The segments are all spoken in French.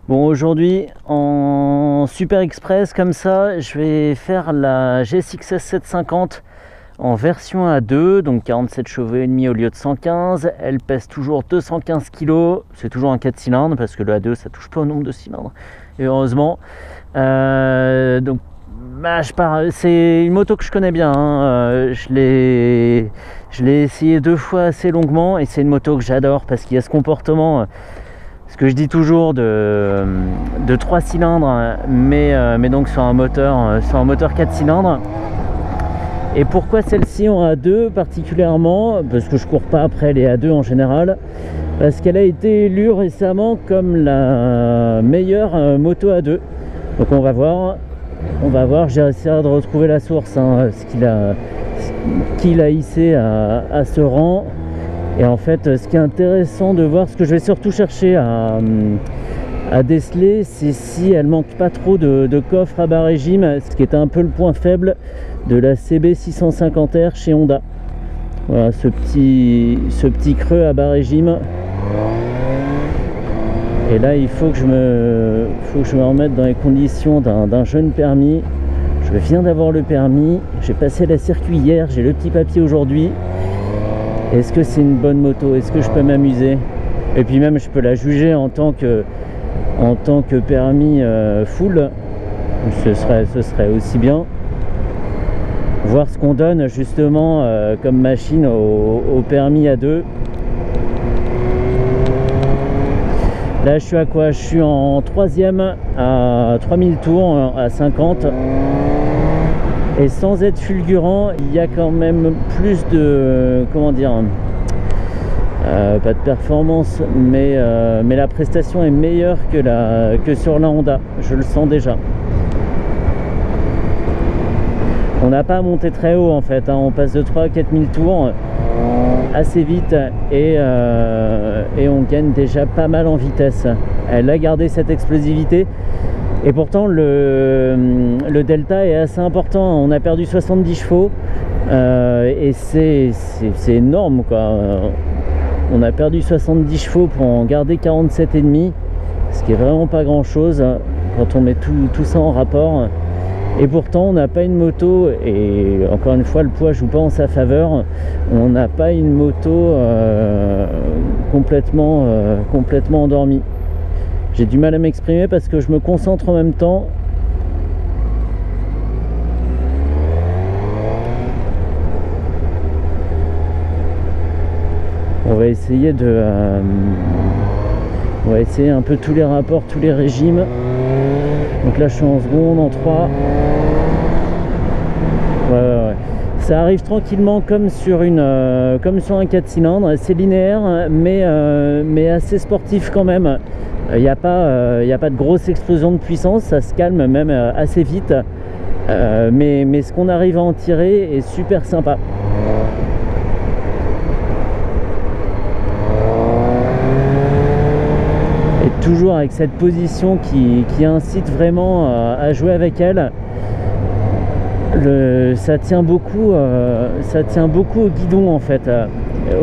Bon, aujourd'hui en super express comme ça, je vais faire la GSX-S 750 en version A2, donc 47 chevaux et demi au lieu de 115. Elle pèse toujours 215 kg, c'est toujours un 4 cylindres parce que le A2 ça touche pas au nombre de cylindres, et heureusement. Donc c'est une moto que je connais bien, hein. Je l'ai essayé 2 fois assez longuement et c'est une moto que j'adore parce qu'il y a ce comportement. Ce que je dis toujours de 3 cylindres, mais donc sur un moteur 4 cylindres. Et pourquoi celle-ci en A2 particulièrement? Parce que je cours pas après les A2 en général, parce qu'elle a été élue récemment comme la meilleure moto A2. Donc on va voir, j'essaierai de retrouver la source, hein, qui l'a hissé à ce rang. Et en fait, ce qui est intéressant de voir, ce que je vais surtout chercher à déceler, c'est si elle manque pas trop de coffre à bas régime, ce qui est un peu le point faible de la CB 650R chez Honda. Voilà, ce petit creux à bas régime. Et là, il faut que je me remette dans les conditions d'un jeune permis. Je viens d'avoir le permis, j'ai passé la circuit hier, j'ai le petit papier aujourd'hui. Est-ce que c'est une bonne moto? Est-ce que je peux m'amuser? Et puis même je peux la juger en tant que permis full. Ce serait aussi bien. Voir ce qu'on donne justement comme machine au permis A2. Là je suis à quoi? Je suis en 3e à 3000 tours à 50. Et sans être fulgurant, il y a quand même plus de, comment dire, pas de performance, mais la prestation est meilleure que sur la Honda, je le sens déjà. On n'a pas à monter très haut en fait, hein. On passe de 3 à 4000 tours assez vite et on gagne déjà pas mal en vitesse. Elle a gardé cette explosivité. Et pourtant le delta est assez important. On a perdu 70 chevaux et c'est énorme quoi. On a perdu 70 chevaux pour en garder 47,5, ce qui est vraiment pas grand chose quand on met tout ça en rapport. Et pourtant on n'a pas une moto, et encore une fois le poids joue pas en sa faveur, on n'a pas une moto complètement endormie. J'ai du mal à m'exprimer parce que je me concentre en même temps. On va essayer un peu tous les rapports, tous les régimes. Donc là je suis en seconde, en 3. Ouais. Ça arrive tranquillement comme sur un 4 cylindres. C'est linéaire mais assez sportif quand même. Il n'y a pas de grosse explosion de puissance, ça se calme même assez vite, mais ce qu'on arrive à en tirer est super sympa. Et toujours avec cette position qui incite vraiment à jouer avec elle. Ça tient beaucoup au guidon en fait,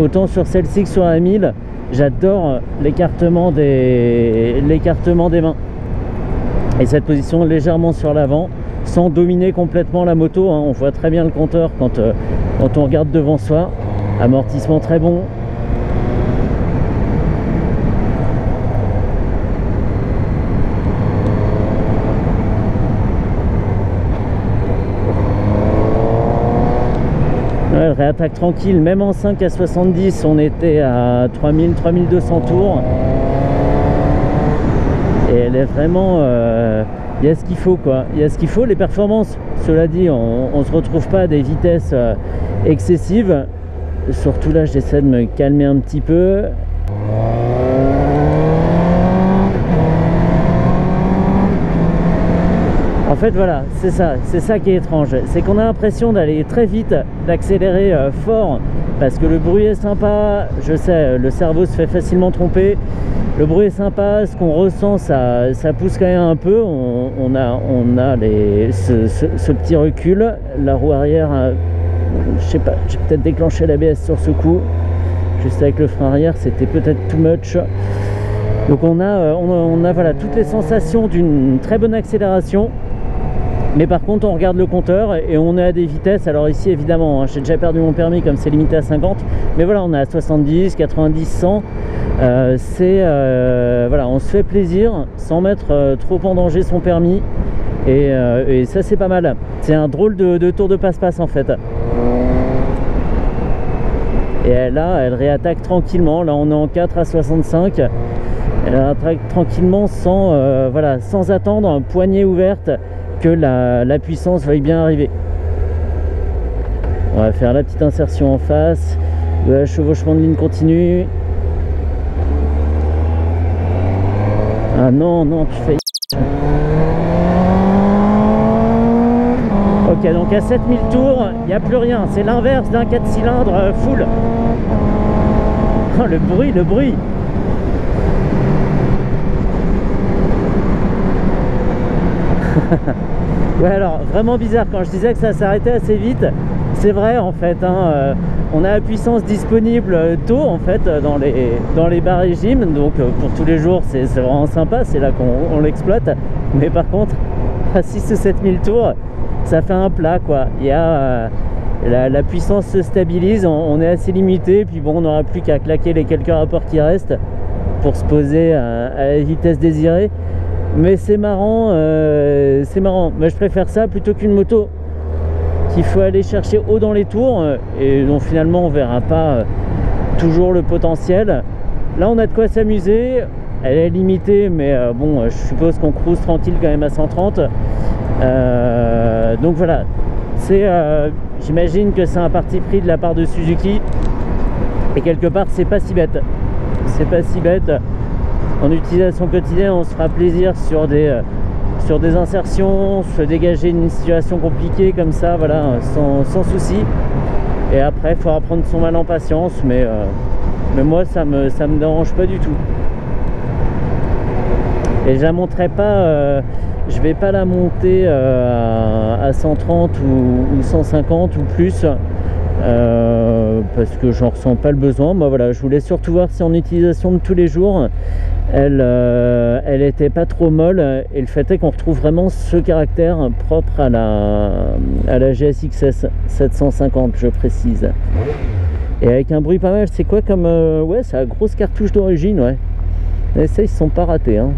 autant sur celle-ci que sur la 1000. J'adore l'écartement des mains et cette position légèrement sur l'avant sans dominer complètement la moto, hein. On voit très bien le compteur quand on regarde devant soi. Amortissement très bon. Ouais, elle réattaque tranquille, même en 5 à 70 on était à 3200 tours et elle est vraiment il y a ce qu'il faut quoi, il y a ce qu'il faut. Les performances, cela dit, on se retrouve pas à des vitesses excessives, surtout là j'essaie de me calmer un petit peu. En fait voilà, c'est ça qui est étrange, c'est qu'on a l'impression d'aller très vite, d'accélérer fort, parce que le bruit est sympa. Je sais, le cerveau se fait facilement tromper. Le bruit est sympa, ce qu'on ressent, ça pousse quand même un peu. On a ce petit recul. La roue arrière, je sais pas, j'ai peut-être déclenché l'ABS sur ce coup. Juste avec le frein arrière, c'était peut-être too much. Donc on a voilà, toutes les sensations d'une très bonne accélération. Mais par contre on regarde le compteur et on est à des vitesses, alors ici évidemment, hein, j'ai déjà perdu mon permis comme c'est limité à 50, mais voilà, on est à 70, 90, 100, voilà, on se fait plaisir sans mettre trop en danger son permis, et ça c'est pas mal. C'est un drôle de tour de passe-passe en fait. Et là elle réattaque tranquillement, là on est en 4 à 65, elle réattaque tranquillement sans, voilà, sans attendre, poignée ouverte, que la puissance veuille bien arriver. On va faire la petite insertion en face, le chevauchement de ligne continue. Ah non, non, tu fais... Ok, donc à 7000 tours, il n'y a plus rien. C'est l'inverse d'un 4 cylindres full. Oh, le bruit, le bruit. Ouais, alors vraiment bizarre, quand je disais que ça s'arrêtait assez vite, c'est vrai en fait, hein, on a la puissance disponible tôt en fait dans les bas régimes, donc pour tous les jours c'est vraiment sympa, c'est là qu'on l'exploite. Mais par contre à 6 ou 7000 tours ça fait un plat quoi. Il y a la puissance se stabilise, on est assez limité, puis bon, on n'aura plus qu'à claquer les quelques rapports qui restent pour se poser à la vitesse désirée. Mais c'est marrant, mais je préfère ça plutôt qu'une moto qu'il faut aller chercher haut dans les tours et dont finalement on verra pas toujours le potentiel. Là on a de quoi s'amuser, elle est limitée, mais bon, je suppose qu'on cruise tranquille quand même à 130. Donc voilà, j'imagine que c'est un parti pris de la part de Suzuki, et quelque part c'est pas si bête, c'est pas si bête. En utilisation quotidienne, on se fera plaisir sur des insertions, se dégager d'une situation compliquée comme ça, voilà, sans souci. Et après, il faudra prendre son mal en patience, mais moi, ça me dérange pas du tout. Et je la monterai pas, je vais pas la monter à 130 ou 150 ou plus. Parce que j'en ressens pas le besoin. Moi voilà, je voulais surtout voir si en utilisation de tous les jours elle était pas trop molle, et le fait est qu'on retrouve vraiment ce caractère propre à la GSX-S 750, je précise, et avec un bruit pas mal. C'est quoi comme ouais, c'est la grosse cartouche d'origine, ouais. Et ça, ils se sont pas ratés, hein.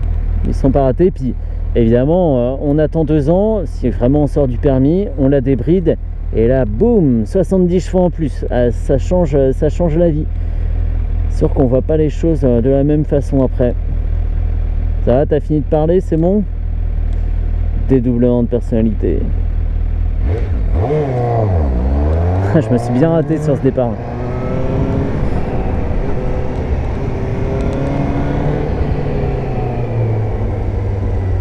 Ils se sont pas ratés. Puis évidemment on attend 2 ans, si vraiment on sort du permis, on la débride. Et là, boum, 70 chevaux en plus. Ça change la vie. Sûr qu'on voit pas les choses de la même façon après. Ça va, t'as fini de parler, c'est bon? Dédoublement de personnalité. Je me suis bien raté sur ce départ.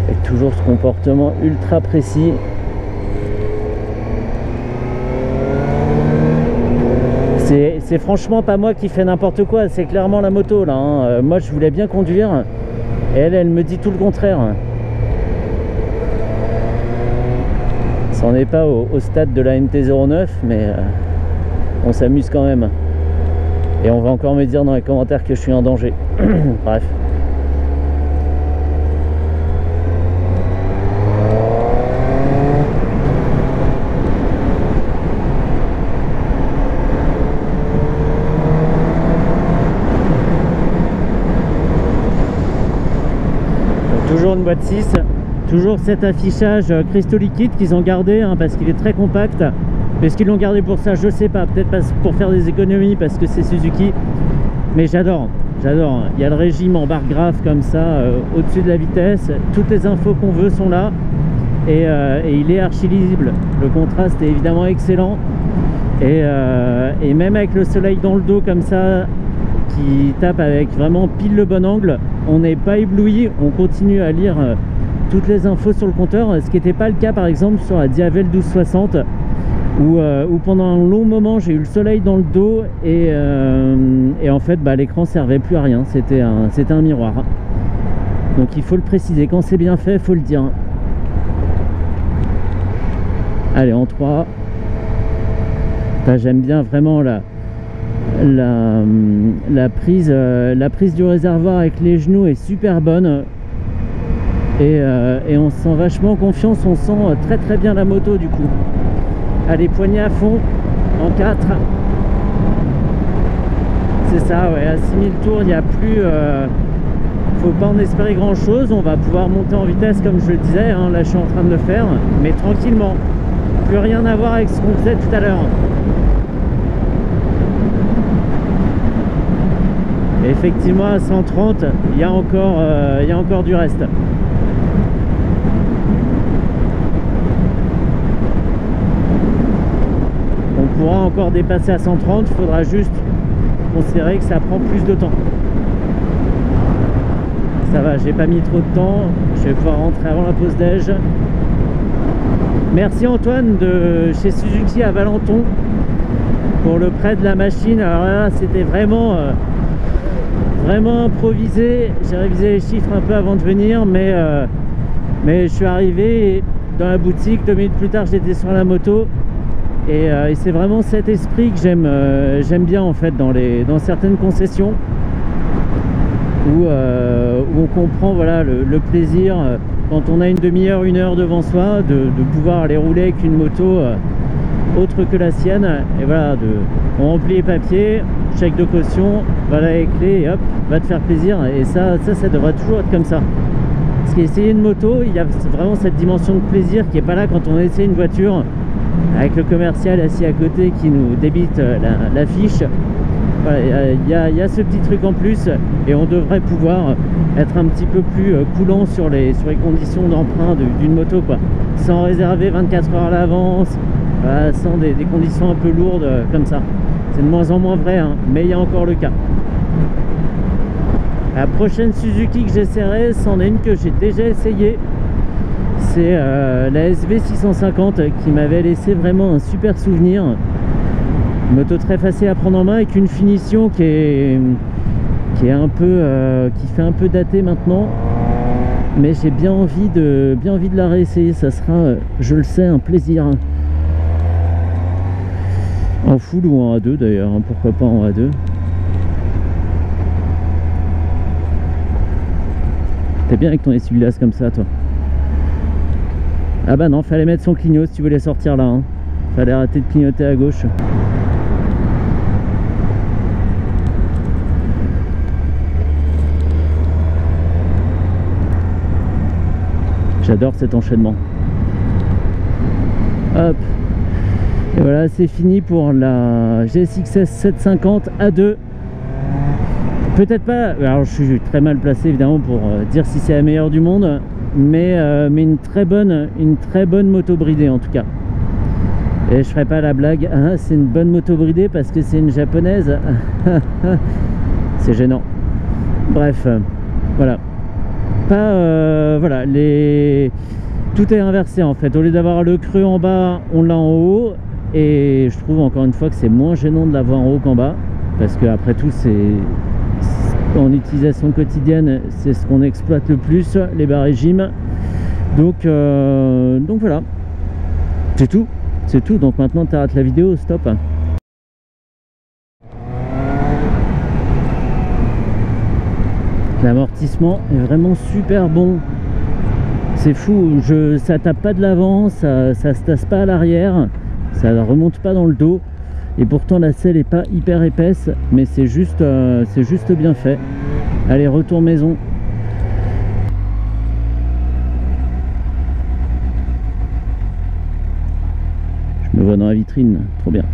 Avec toujours ce comportement ultra précis. C'est franchement pas moi qui fais n'importe quoi, c'est clairement la moto là, hein. Moi je voulais bien conduire et elle me dit tout le contraire. Ça n'en est pas au stade de la MT-09, mais on s'amuse quand même. Et on va encore me dire dans les commentaires que je suis en danger. Bref. Toujours une boîte 6, toujours cet affichage cristaux liquides qu'ils ont gardé, hein, parce qu'il est très compact. Est-ce qu'ils l'ont gardé pour ça? Je sais pas, peut-être pour faire des économies parce que c'est Suzuki, mais j'adore. Il y a le régime en barre graphe comme ça au-dessus de la vitesse, toutes les infos qu'on veut sont là, et il est archi lisible. Le contraste est évidemment excellent, et même avec le soleil dans le dos comme ça qui tape avec vraiment pile le bon angle, on n'est pas ébloui, on continue à lire toutes les infos sur le compteur, ce qui n'était pas le cas par exemple sur la Diavel 1260 où pendant un long moment j'ai eu le soleil dans le dos, et en fait l'écran servait plus à rien, c'était un miroir. Donc il faut le préciser, quand c'est bien fait, il faut le dire. Allez, en 3. J'aime bien vraiment La prise du réservoir avec les genoux est super bonne. Et on se sent vachement confiance, on sent très très bien la moto du coup. Allez, poignée à fond, en 4. C'est ça, ouais, à 6000 tours, il n'y a plus... faut pas en espérer grand chose, on va pouvoir monter en vitesse comme je le disais, hein, là je suis en train de le faire, mais tranquillement. Plus rien à voir avec ce qu'on faisait tout à l'heure. Effectivement, à 130, il y a encore du reste. On pourra encore dépasser à 130, il faudra juste considérer que ça prend plus de temps. Ça va, j'ai pas mis trop de temps, je vais pouvoir rentrer avant la pause déj. Merci Antoine de chez Suzuki à Valenton pour le prêt de la machine. Alors là, c'était vraiment improvisé. J'ai révisé les chiffres un peu avant de venir, mais je suis arrivé dans la boutique, 2 minutes plus tard j'étais sur la moto. Et c'est vraiment cet esprit que j'aime bien en fait dans certaines concessions où on comprend voilà, le plaisir quand on a une demi-heure, 1 heure devant soi de pouvoir aller rouler avec une moto autre que la sienne. Et voilà, on remplit les papiers, chèque de caution, voilà les clés et hop, va te faire plaisir. Et ça devrait toujours être comme ça. Parce qu'essayer une moto, il y a vraiment cette dimension de plaisir qui n'est pas là quand on essaie une voiture avec le commercial assis à côté qui nous débite la fiche. Voilà, il y a ce petit truc en plus et on devrait pouvoir être un petit peu plus coulant sur les conditions d'emprunt d'une moto, quoi, sans réserver 24 heures à l'avance, sans des conditions un peu lourdes comme ça. C'est de moins en moins vrai, hein, mais il y a encore le cas. La prochaine Suzuki que j'essaierai, c'en est une que j'ai déjà essayé. C'est la SV650 qui m'avait laissé vraiment un super souvenir. Une moto très facile à prendre en main avec une finition qui est un peu qui fait un peu dater maintenant, mais j'ai bien envie de la réessayer. Ça sera, je le sais, un plaisir. En full ou en A2 d'ailleurs, hein, pourquoi pas en A2. T'es bien avec ton essuie-glace comme ça, toi. Ah bah non, fallait mettre son clignot si tu voulais sortir là, hein. Fallait arrêter de clignoter à gauche. J'adore cet enchaînement. Hop. Et voilà, c'est fini pour la GSX-S 750 A2. Peut-être pas, alors je suis très mal placé évidemment pour dire si c'est la meilleure du monde, mais une très bonne moto bridée en tout cas. Et je ferai pas la blague, hein, c'est une bonne moto bridée parce que c'est une japonaise. C'est gênant. Bref, voilà. Voilà, tout est inversé en fait. Au lieu d'avoir le creux en bas, on l'a en haut. Et je trouve encore une fois que c'est moins gênant de l'avoir en haut qu'en bas, parce que après tout, c'est en utilisation quotidienne, c'est ce qu'on exploite le plus, les bas régimes. Donc voilà, c'est tout. Donc maintenant tu arrêtes la vidéo, stop. L'amortissement est vraiment super bon. C'est fou, ça tape pas de l'avant, ça se tasse pas à l'arrière, ça remonte pas dans le dos. Et pourtant la selle est pas hyper épaisse, mais c'est juste bien fait. Allez, retour maison. Je me vois dans la vitrine, trop bien.